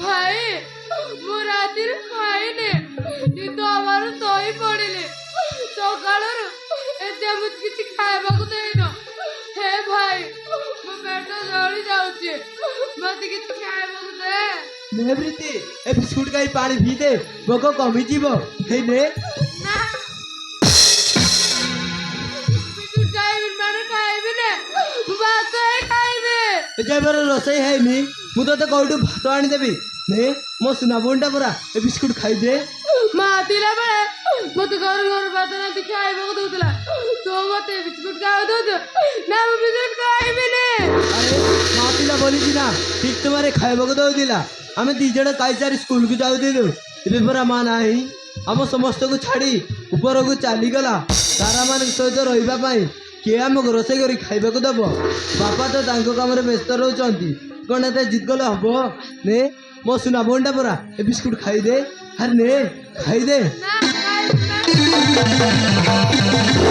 भाई मु रातिर खाइने निद आवार तई पड़िले सकाळर एते मत किछि खाइबाकू देइनो हे भाई मो पेट जळी जाउची मत किछि खाइबाकू दे ने प्रीति ए बिस्कुट काई पानी पी दे भोक कमी जीव हे ने ना बिस्कुट खाइबि माने खाइबि ने भात खाइबे ए जेबर रोसई है नी मु तो कहूटू भात आनी देबी ने मो सुना बोंडा पूरा ए बिस्कुट खाई दे मातिला बेले मत घर घर भात रांधि खाइबाकू दउतला तो मते बिस्कुट खाइबा दउत ना मु बिस्कुट खाइबि ने अरे मातिला बोली ना ठीक तुम्हारे खाइबा को दो दिला आमे दी जण काईचारी स्कूल को जाउ दिलु इबे परा मा नाही हम समस्त को छाड़ी ऊपर को चली गला तारा मान सहित रहिबा पाई के हमको रोसे करी खाइबा को दबो बापा तो तांको काम रे व्यस्त रहउचंती कोन एते जिद गले हबो ने मो सुना बोंडा परा ए बिस्कुट खाई दे हर ने खाई दे ना खाइबि ना